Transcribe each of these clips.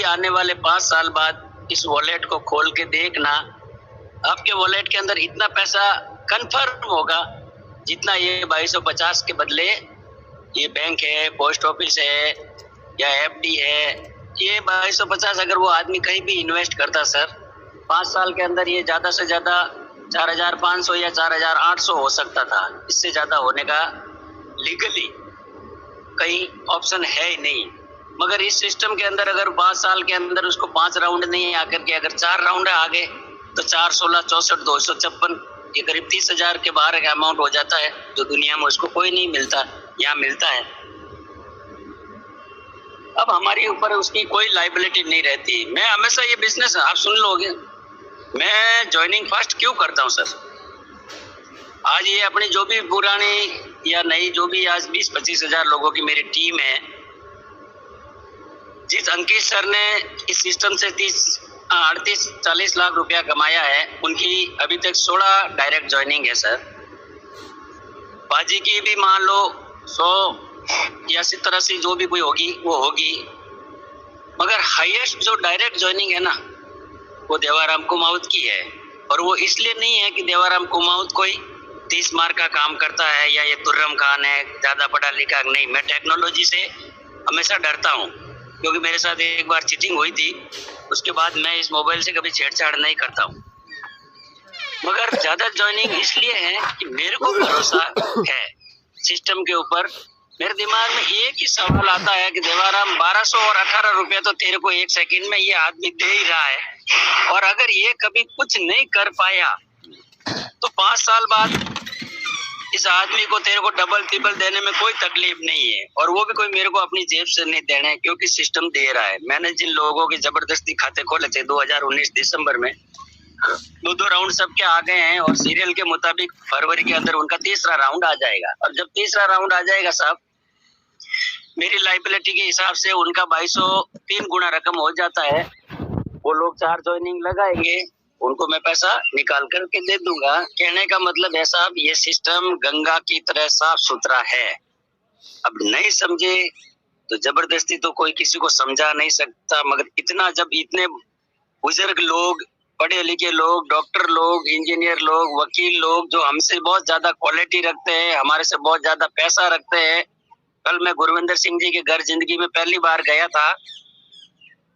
आने वाले 5 साल बाद इस वॉलेट को खोल के देखना, आपके वॉलेट के अंदर इतना पैसा कंफर्म होगा जितना ये 2250 के बदले ये बैंक है, पोस्ट ऑफिस है या एफडी है, ये 2250 अगर वो आदमी कहीं भी इन्वेस्ट करता सर, 5 साल के अंदर ये ज्यादा से ज्यादा 4500 या 4800 हो सकता था। इससे ज्यादा होने का लीगली कहीं ऑप्शन है ही नहीं। मगर इस सिस्टम के अंदर अगर 5 साल के अंदर उसको 5 राउंड नहीं आकर के अगर 4 राउंड आ गए तो 4, 16, 64, 256 ये करीब 30,000 के बाहर का अमाउंट हो जाता है, जो दुनिया में उसको कोई नहीं मिलता, यहाँ मिलता है। अब हमारे ऊपर उसकी कोई लाइबिलिटी नहीं रहती। मैं हमेशा ये बिजनेस आप सुन लोगे, मैं ज्वाइनिंग फर्स्ट क्यों करता हूँ सर। आज ये अपनी जो भी पुरानी या नई जो भी आज 20-25 हजार लोगों की मेरी टीम है, जिस अंकित सर ने इस सिस्टम से 38-40 लाख रुपया कमाया है, उनकी अभी तक 16 डायरेक्ट ज्वाइनिंग है सर। बाजी की भी मान लो 100 या 80 जो भी कोई होगी वो होगी, मगर हाईएस्ट जो डायरेक्ट ज्वाइनिंग है ना वो देवाराम कुमाऊत की है। और वो इसलिए नहीं है कि देवाराम कुमाऊत कोई 30 मार्क का काम करता है या ये तुर्रम खान है ज्यादा पढ़ा लिखा नहीं। मैं टेक्नोलॉजी से हमेशा डरता हूँ, क्योंकि मेरे साथ एक बार चीटिंग हुई थी, उसके बाद मैं इस मोबाइल से कभी छेड़छाड़ नहीं करता हूँ। मगर ज्यादा ज्वाइनिंग इसलिए है कि मेरे को भरोसा है सिस्टम के ऊपर। मेरे दिमाग में एक ही सवाल आता है कि देवाराम 1200 और 18 रुपया तो तेरे को 1 सेकंड में ये आदमी दे ही रहा है, और अगर ये कभी कुछ नहीं कर पाया तो 5 साल बाद इस आदमी को तेरे को डबल ट्रिपल देने में कोई तकलीफ नहीं है, और वो भी कोई मेरे को अपनी जेब से नहीं देने हैं, क्योंकि सिस्टम दे रहा है। मैंने जिन लोगों के जबरदस्ती खाते खोले थे 2019 दिसंबर में, 2 राउंड सबके आ गए हैं, और सीरियल के मुताबिक फरवरी के अंदर उनका तीसरा राउंड आ जाएगा। और जब तीसरा राउंड आ जाएगा साहब, मेरी लाइबिलिटी के हिसाब से उनका 2203 गुना रकम हो जाता है। वो लोग 4 ज्वाइनिंग लगाएंगे, उनको मैं पैसा निकाल करके दे दूंगा। कहने का मतलब है साहब, ये सिस्टम गंगा की तरह साफ सुथरा है। अब नहीं समझे तो जबरदस्ती तो कोई किसी को समझा नहीं सकता, मगर इतना जब इतने बुजुर्ग लोग, पढ़े लिखे लोग, डॉक्टर लोग, इंजीनियर लोग, वकील लोग जो हमसे बहुत ज्यादा क्वालिटी रखते हैं, हमारे से बहुत ज्यादा पैसा रखते हैं। कल मैं गुरविंदर सिंह जी के घर जिंदगी में पहली बार गया था।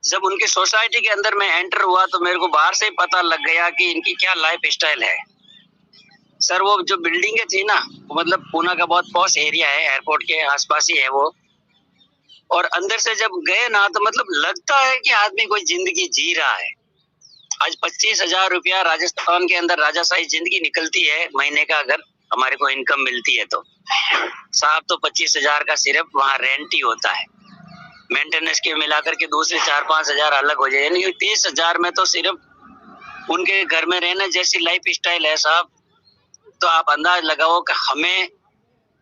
जब उनकी सोसाइटी के अंदर मैं एंटर हुआ तो मेरे को बाहर से ही पता लग गया कि इनकी क्या लाइफ स्टाइल है सर। वो जो बिल्डिंगें थी ना, मतलब पूना का बहुत पॉश एरिया है, एयरपोर्ट के आसपास ही है वो। और अंदर से जब गए ना तो मतलब लगता है कि आदमी कोई जिंदगी जी रहा है। आज 25,000 रुपया राजस्थान के अंदर राजाशाही जिंदगी निकलती है महीने का, अगर हमारे को इनकम मिलती है तो साहब, तो 25,000 का सिर्फ वहाँ रेंट ही होता है। मेंटेनेंस के मिलाकर के दूसरे 4-5 हजार अलग हो जाए, यानी 30,000 में तो सिर्फ उनके घर में रहने जैसी लाइफ स्टाइल है साहब। तो आप अंदाज लगाओ कि हमें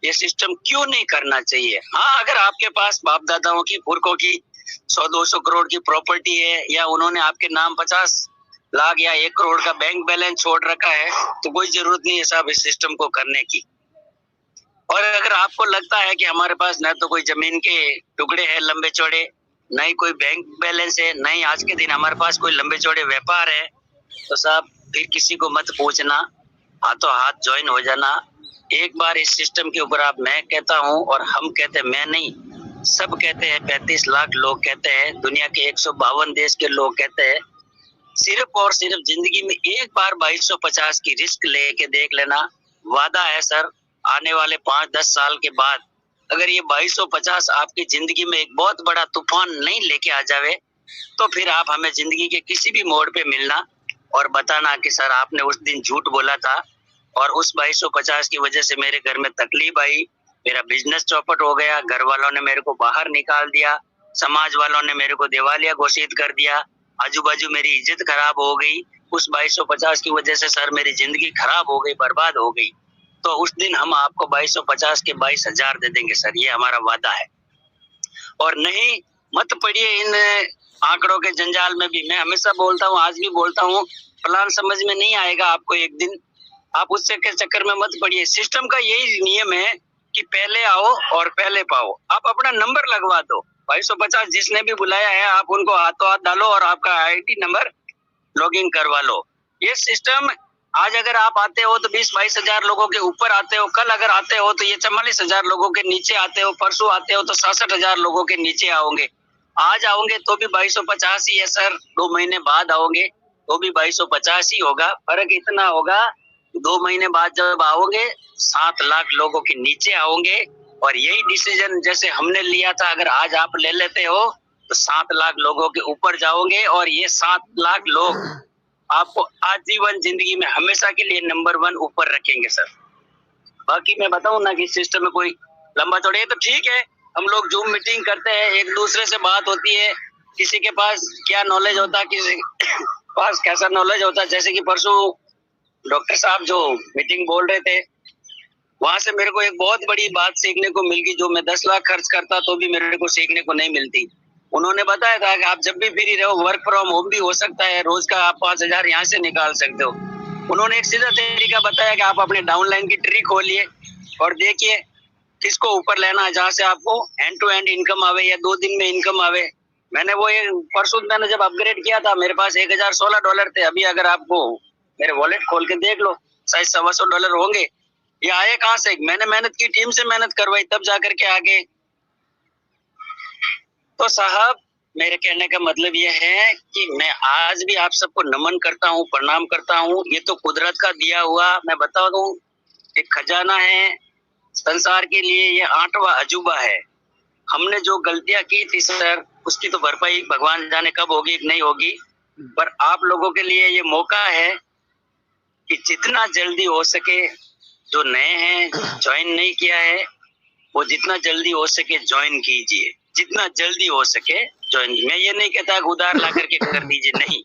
ये सिस्टम क्यों नहीं करना चाहिए। हाँ, अगर आपके पास बाप दादाओं की, पुरखों की 100-200 करोड़ की प्रॉपर्टी है, या उन्होंने आपके नाम 50 लाख या 1 करोड़ का बैंक बैलेंस छोड़ रखा है, तो कोई जरूरत नहीं है साहब इस सिस्टम को करने की। और अगर आपको लगता है कि हमारे पास न तो कोई जमीन के टुकड़े हैं लंबे चौड़े, न ही कोई बैंक बैलेंस है, न ही आज के दिन हमारे पास कोई लंबे चौड़े व्यापार है, तो साहब फिर किसी को मत पूछना, हाथों हाथ ज्वाइन हो जाना। एक बार इस सिस्टम के ऊपर आप, मैं कहता हूँ और हम कहते हैं, मैं नहीं सब कहते हैं, 35 लाख लोग कहते हैं, दुनिया के 152 देश के लोग कहते हैं, सिर्फ और सिर्फ जिंदगी में एक बार 2250 की रिस्क लेके देख लेना। वादा है सर, आने वाले 5-10 साल के बाद अगर ये 2250 आपकी जिंदगी में एक बहुत बड़ा तूफान नहीं लेके आ जावे, तो फिर आप हमें जिंदगी के किसी भी मोड़ पे मिलना और बताना कि सर आपने उस दिन झूठ बोला था, और उस 2250 की वजह से मेरे घर में तकलीफ आई, मेरा बिजनेस चौपट हो गया, घर वालों ने मेरे को बाहर निकाल दिया, समाज वालों ने मेरे को दिवालिया घोषित कर दिया, आजू बाजू मेरी इज्जत खराब हो गई। उस 2250 की वजह से सर मेरी जिंदगी खराब हो गई, बर्बाद हो गई। तो उस दिन हम आपको 2250 के 22,000 दे देंगे सर, ये हमारा वादा है। और नहीं, मत पड़िए इन आंकड़ों के जंजाल में भी। मैं हमेशा बोलता हूँ, आज भी बोलता हूँ, प्लान समझ में नहीं आएगा आपको एक दिन, आप उससे के चक्कर में मत पड़िए। सिस्टम का यही नियम है कि पहले आओ और पहले पाओ। आप अपना नंबर लगवा दो, 2250 जिसने भी बुलाया है आप उनको हाथों हाथ डालो और आपका आईडी नंबर लॉगिन करवा लो। ये सिस्टम आज अगर आप आते हो तो 20-22 हजार लोगों के ऊपर आते हो, कल अगर आते हो तो ये 44,000 लोगों के नीचे आते हो, परसों आते हो तो 66,000 लोगों के नीचे आओगे। आज आओगे तो भी 2250 ही है सर, 2 महीने बाद आओगे तो भी 2250 ही होगा। फर्क इतना होगा 2 महीने बाद जब आओगे 7 लाख लोगों के नीचे आओगे। और यही डिसीजन जैसे हमने लिया था अगर आज आप ले लेते हो तो 7 लाख लोगों के ऊपर जाओगे और ये 7 लाख लोग आपको आजीवन जिंदगी में हमेशा के लिए नंबर 1 ऊपर रखेंगे सर। बाकी मैं बताऊं ना कि सिस्टम में कोई लंबा चौड़ा है तो ठीक है, हम लोग जूम मीटिंग करते हैं, एक दूसरे से बात होती है, किसी के पास क्या नॉलेज होता है, किसी के पास कैसा नॉलेज होता है। जैसे कि परसों डॉक्टर साहब जो मीटिंग बोल रहे थे वहां से मेरे को एक बहुत बड़ी बात सीखने को मिल गई, जो मैं 10 लाख खर्च करता तो भी मेरे को सीखने को नहीं मिलती। उन्होंने बताया था कि आप जब भी फ्री रहो वर्क फ्रॉम होम भी हो सकता है, रोज का आप 5,000 यहाँ से निकाल सकते हो। उन्होंने एक सीधा तरीका बताया कि आप अपने डाउनलाइन की ट्री खोलिए और देखिए किसको ऊपर लेना है, जहाँ से आपको एंड टू एंड इनकम आवे या 2 दिन में इनकम आवे। मैंने वो परसों मैंने जब अपग्रेड किया था मेरे पास $1,016 थे। अभी अगर आपको मेरे वॉलेट खोल के देख लो शायद $125 होंगे। ये आए कहाँ से? मैंने मेहनत की, टीम से मेहनत करवाई तब जाकर के आगे। तो साहब मेरे कहने का मतलब ये है कि मैं आज भी आप सबको नमन करता हूँ, प्रणाम करता हूँ। ये तो कुदरत का दिया हुआ मैं बता दूं एक खजाना है संसार के लिए, ये 8वां अजूबा है। हमने जो गलतियां की थी सर उसकी तो भरपाई भगवान जाने कब होगी नहीं होगी, पर आप लोगों के लिए ये मौका है कि जितना जल्दी हो सके, जो नए हैं ज्वाइन नहीं किया है वो जितना जल्दी हो सके ज्वाइन कीजिए, जितना जल्दी हो सके ज्वाइन। मैं ये नहीं कहता कि उधार ला करके कर दीजिए, नहीं,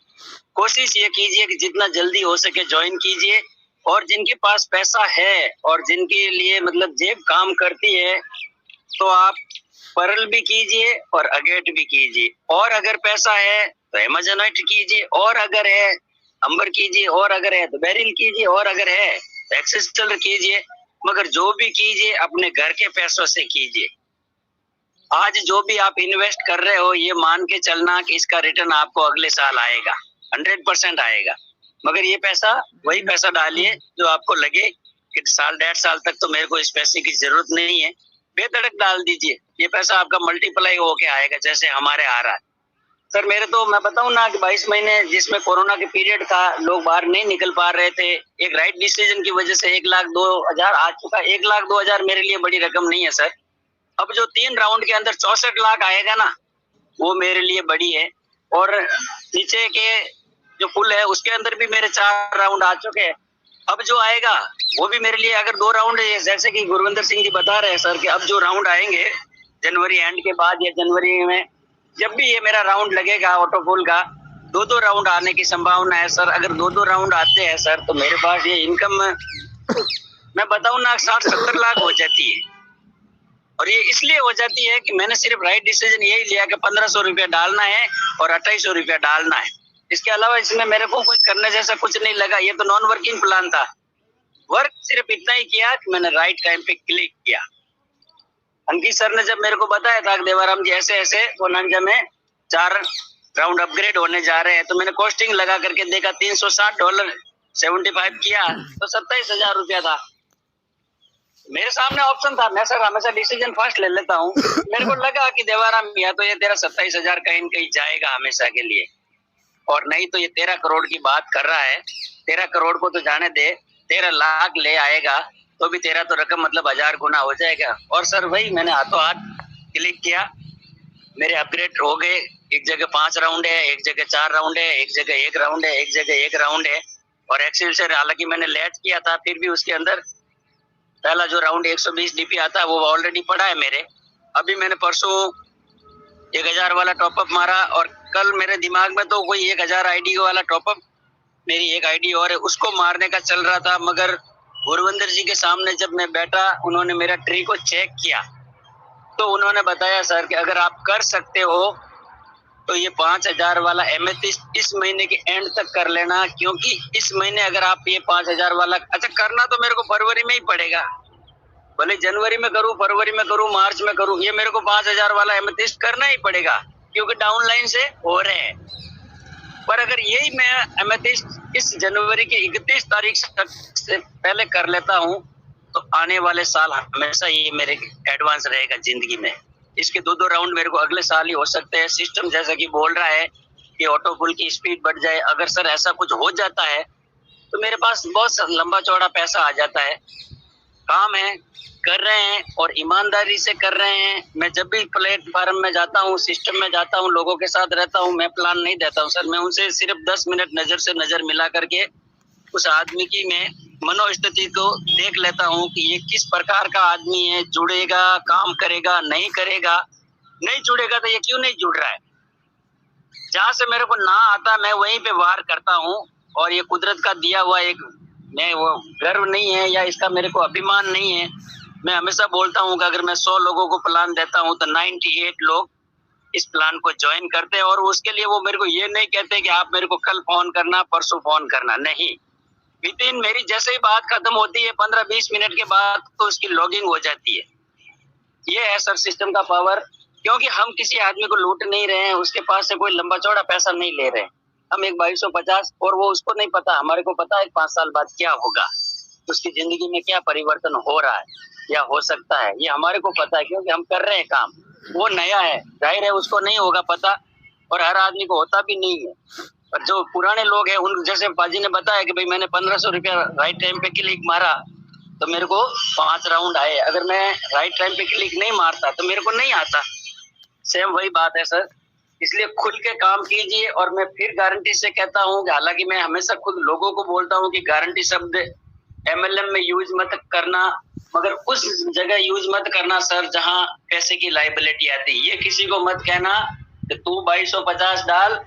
कोशिश ये कीजिए कि जितना जल्दी हो सके ज्वाइन कीजिए। और जिनके पास पैसा है और जिनके लिए मतलब जेब काम करती है तो आप परल भी कीजिए और अगेट भी कीजिए। और अगर पैसा है तो एमेजोनाइट कीजिए, और अगर है अंबर कीजिए, और अगर है तो बेरिल कीजिए, और अगर है तो एक्सिस चिल्ड्रन कीजिए। मगर जो भी कीजिए अपने घर के पैसों से कीजिए। आज जो भी आप इन्वेस्ट कर रहे हो ये मान के चलना कि इसका रिटर्न आपको अगले साल आएगा, 100% आएगा। मगर ये पैसा वही पैसा डालिए जो आपको लगे कि साल 1.5 साल तक तो मेरे को इस पैसे की जरूरत नहीं है, बेधड़क डाल दीजिए, ये पैसा आपका मल्टीप्लाई होके आएगा जैसे हमारे आ रहा है। सर मेरे तो मैं बताऊं ना कि 22 महीने जिसमें कोरोना के पीरियड था, लोग बाहर नहीं निकल पा रहे थे, एक राइट डिसीजन की वजह से 1,02,000 आ चुका। 1,02,000 मेरे लिए बड़ी रकम नहीं है सर। अब जो 3 राउंड के अंदर 64 लाख आएगा ना वो मेरे लिए बड़ी है। और नीचे के जो पुल है उसके अंदर भी मेरे 4 राउंड आ चुके हैं। अब जो आएगा वो भी मेरे लिए अगर 2 राउंड जैसे कि गुरविंदर सिंह जी बता रहे हैं सर कि अब जो राउंड आएंगे जनवरी एंड के बाद या जनवरी में जब भी ये मेरा राउंड लगेगा ऑटो पुल का, 2-2 राउंड आने की संभावना है सर। अगर 2-2 राउंड आते हैं सर तो मेरे पास ये इनकम मैं बताऊं ना 60-70 लाख हो जाती है। और ये इसलिए हो जाती है कि मैंने सिर्फ राइट डिसीजन यही लिया कि 1,500 रुपया डालना है और 2,800 रुपया डालना है। इसके अलावा इसमें मेरे को कुछ करने जैसा कुछ नहीं लगा। ये तो नॉन वर्किंग प्लान था। वर्क सिर्फ इतना ही किया कि मैंने राइट टाइम पे क्लिक किया। अंकित सर ने जब मेरे को बताया था कि देवाराम जी ऐसे ऐसे सोनांजा में 4 राउंड अपग्रेड होने जा रहे हैं, तो मैंने कॉस्टिंग लगा करके देखा $360 75 किया तो 27,000 रुपया था। मेरे सामने ऑप्शन था, मैं सर हमेशा डिसीजन फास्ट ले लेता हूँ। मेरे को लगा कि देवाराम या तो ये तेरा 27,000 कहीं न कहीं जाएगा हमेशा के लिए, और नहीं तो ये 13 करोड़ की बात कर रहा है। 13 करोड़ को तो जाने दे, 13 लाख ले आएगा तो भी तेरा तो रकम मतलब 1000 गुना हो जाएगा। और सर वही मैंने हाथों हाथ क्लिक किया, मेरे अपग्रेड हो गए। एक जगह 5 राउंड है, एक जगह 4 राउंड है, एक जगह 1 राउंड है, एक जगह 1 राउंड है। और एक्सेल से हालांकि मैंने लैच किया था फिर भी उसके अंदर पहला जो राउंड 120 डीपी आता है वो ऑलरेडी पड़ा है मेरे। अभी मैंने परसों 1000 वाला टॉपअप मारा और कल मेरे दिमाग में तो कोई 1000 आईडी वाला टॉपअप मेरी एक आईडी और है उसको मारने का चल रहा था। मगर गुरविंदर जी के सामने जब मैं बैठा उन्होंने मेरा ट्री को चेक किया तो उन्होंने बताया सर कि अगर आप कर सकते हो तो ये 5,000 वाला एमेथिस्ट इस महीने के एंड तक कर लेना, क्योंकि इस महीने अगर आप ये 5,000 वाला अच्छा करना तो मेरे को फरवरी में ही पड़ेगा। भले जनवरी में करूं, फरवरी में करूं, मार्च में करूं, ये मेरे को 5,000 वाला एमेथिस्ट करना ही पड़ेगा क्योंकि डाउनलाइन से हो रहे हैं। पर अगर यही मैं एमेथिस्ट इस जनवरी की 31 तारीख से पहले कर लेता हूं तो आने वाले साल हमेशा ये मेरे एडवांस रहेगा जिंदगी में। इसके 2-2 राउंड मेरे को अगले साल ही हो सकते हैं। सिस्टम जैसा कि बोल रहा है कि ऑटो पुल की स्पीड बढ़ जाए, अगर सर ऐसा कुछ हो जाता है तो मेरे पास बहुत लंबा चौड़ा पैसा आ जाता है। काम है, कर रहे हैं और ईमानदारी से कर रहे हैं। मैं जब भी प्लेटफार्म में जाता हूँ, सिस्टम में जाता हूँ, लोगों के साथ रहता हूँ, मैं प्लान नहीं देता हूँ सर। मैं उनसे सिर्फ 10 मिनट नजर से नजर मिला करके उस आदमी की मैं मनोस्थिति को देख लेता हूँ कि ये किस प्रकार का आदमी है, जुड़ेगा, काम करेगा, नहीं करेगा। नहीं जुड़ेगा तो ये क्यों नहीं जुड़ रहा है? जहाँ से मेरे को ना आता मैं वहीं पे वार करता हूँ। और ये कुदरत का दिया हुआ एक, मैं वो गर्व नहीं है या इसका मेरे को अभिमान नहीं है। मैं हमेशा बोलता हूँ कि अगर मैं 100 लोगों को प्लान देता हूँ तो 98 लोग इस प्लान को ज्वाइन करते हैं। और उसके लिए वो मेरे को ये नहीं कहते कि आप मेरे को कल फोन करना, परसों फोन करना, नहीं। विदिन मेरी जैसे ही बात खत्म होती है 15-20 मिनट के बाद तो उसकी लॉगिंग हो जाती है। ये है सर सिस्टम का पावर। क्योंकि हम किसी आदमी को लूट नहीं रहे हैं, उसके पास से कोई लंबा चौड़ा पैसा नहीं ले रहे हैं। हम एक 2250 और वो उसको नहीं पता, हमारे को पता है 5 साल बाद क्या होगा, उसकी जिंदगी में क्या परिवर्तन हो रहा है या हो सकता है, ये हमारे को पता है क्योंकि हम कर रहे हैं काम। वो नया है, जाहिर है उसको नहीं होगा पता और हर आदमी को होता भी नहीं है। और जो पुराने लोग हैं उन जैसे पाजी ने बताया कि भाई मैंने 1500 रुपया राइट टाइम पे क्लिक मारा तो मेरे को 5 राउंड आए। अगर मैं राइट टाइम पे क्लिक नहीं मारता तो मेरे को नहीं आता। सेम वही बात है सर। इसलिए खुल के काम कीजिए। और मैं फिर गारंटी से कहता हूँ कि हालांकि मैं हमेशा खुद लोगों को बोलता हूँ कि गारंटी शब्द MLM में यूज मत करना, मगर उस जगह यूज मत करना सर जहाँ पैसे की लाइबिलिटी आती है। ये किसी को मत कहना कि तू 2250 डाल,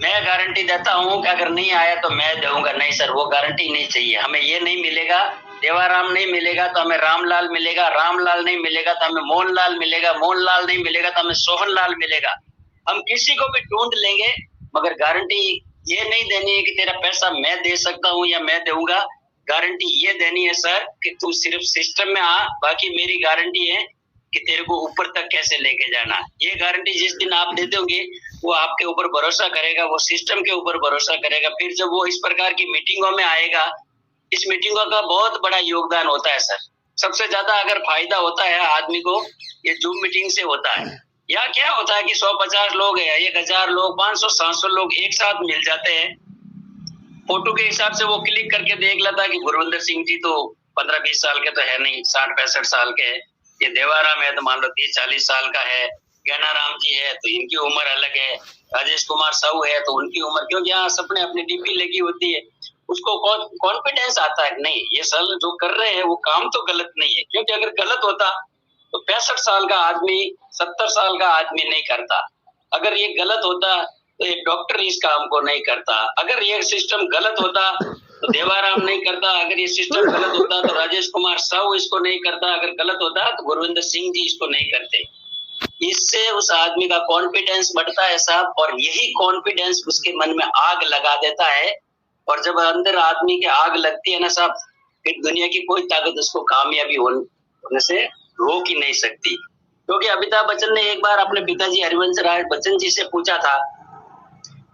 मैं गारंटी देता हूँ कि अगर नहीं आया तो मैं दूंगा। नहीं सर, वो गारंटी नहीं चाहिए। हमें ये नहीं मिलेगा, देवाराम नहीं मिलेगा तो हमें रामलाल मिलेगा, रामलाल नहीं मिलेगा तो हमें मोहनलाल मिलेगा, मोहनलाल नहीं मिलेगा तो हमें सोहनलाल मिलेगा। हम किसी को भी ढूंढ लेंगे, मगर गारंटी ये नहीं देनी है कि तेरा पैसा मैं दे सकता हूँ या मैं दूंगा। गारंटी ये देनी है सर कि तू सिर्फ सिस्टम में आ, बाकी मेरी गारंटी है कि तेरे को ऊपर तक कैसे लेके जाना। ये गारंटी जिस दिन आप दे दोगे वो आपके ऊपर भरोसा करेगा, वो सिस्टम के ऊपर भरोसा करेगा। फिर जब वो इस प्रकार की मीटिंगों में आएगा, इस मीटिंगों का बहुत बड़ा योगदान होता है सर। सबसे ज्यादा अगर फायदा होता है आदमी को ये जूम मीटिंग से होता है। या क्या होता है कि 150 लोग है, 1000 लोग, 500-700 लोग एक साथ मिल जाते हैं। फोटो के हिसाब से वो क्लिक करके देख लेता है कि गुरविंदर सिंह जी तो 15-20 साल के तो है नहीं, 60-65 साल के है। ये देवाराम है तो मान लो 30-40 साल का है। ज्ञानाराम जी है तो इनकी उम्र अलग है। राजेश कुमार साहू है तो उनकी उम्र, क्योंकि यहाँ सबने अपनी डीपी लगी होती है, उसको कॉन्फिडेंस आता है नहीं ये सर जो कर रहे हैं वो काम तो गलत नहीं है। क्योंकि अगर गलत होता तो 65 साल का आदमी 70 साल का आदमी नहीं करता। अगर ये गलत होता तो ये डॉक्टर इस काम को नहीं करता। अगर ये सिस्टम गलत होता तो देवाराम नहीं करता। अगर ये सिस्टम गलत होता तो राजेश कुमार साहू इसको नहीं करता। अगर गलत होता तो गुरविंदर सिंह जी इसको नहीं करते। इससे उस आदमी का कॉन्फिडेंस बढ़ता है साहब, और यही कॉन्फिडेंस उसके मन में आग लगा देता है। और जब अंदर आदमी की आग लगती है ना साहब, फिर दुनिया की कोई ताकत उसको कामयाबी होने से रोक ही नहीं सकती। क्योंकि अमिताभ बच्चन ने एक बार अपने पिताजी हरिवंश राय बच्चन जी से पूछा था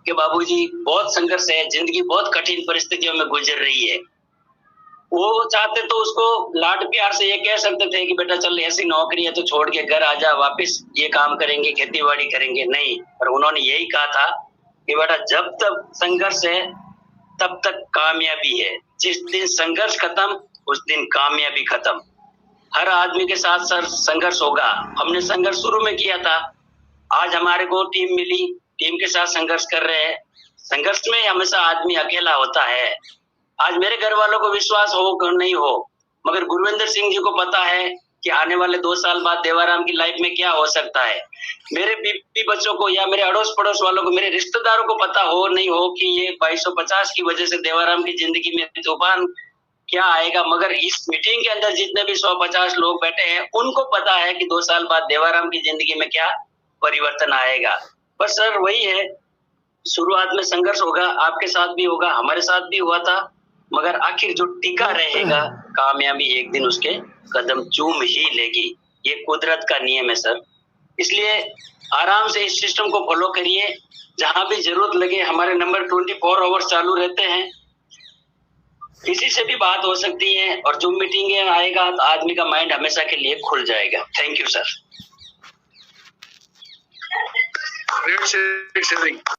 कि बाबूजी बहुत संघर्ष है, जिंदगी बहुत कठिन परिस्थितियों में गुजर रही है। वो चाहते तो उसको लाड प्यार से ये कह सकते थे कि बेटा चल ऐसी नौकरी है तो छोड़ के घर आ जा, वापस ये काम करेंगे, खेती बाड़ी करेंगे। नहीं, पर उन्होंने यही कहा था कि बेटा जब तक संघर्ष है तब तक कामयाबी है। जिस दिन संघर्ष खत्म उस दिन कामयाबी खत्म। हर आदमी के साथ सर संघर्ष होगा। हमने संघर्ष शुरू में किया था, आज हमारे को टीम मिली, टीम के साथ संघर्ष कर रहे हैं। संघर्ष में हमेशा आदमी अकेला होता है। आज मेरे घर वालों को विश्वास हो नहीं हो, मगर गुरविंदर सिंह जी को पता है कि आने वाले 2 साल बाद देवाराम की लाइफ में क्या हो सकता है। मेरे बीबी बच्चों को या मेरे अड़ोस पड़ोस वालों को, मेरे रिश्तेदारों को पता हो नहीं हो कि ये 2250 की वजह से देवाराम की जिंदगी में तूफान क्या आएगा, मगर इस मीटिंग के अंदर जितने भी 150 लोग बैठे हैं उनको पता है कि 2 साल बाद देवाराम की जिंदगी में क्या परिवर्तन आएगा। पर सर वही है, शुरुआत में संघर्ष होगा, आपके साथ भी होगा, हमारे साथ भी हुआ था। मगर आखिर जो टिका रहेगा, कामयाबी एक दिन उसके कदम चूम ही लेगी। ये कुदरत का नियम है सर। इसलिए आराम से इस सिस्टम को फॉलो करिए। जहां भी जरूरत लगे, हमारे नंबर 24 आवर्स चालू रहते हैं, किसी से भी बात हो सकती है। और जो मीटिंग आएगा तो आदमी का माइंड हमेशा के लिए खुल जाएगा। Thank you sir.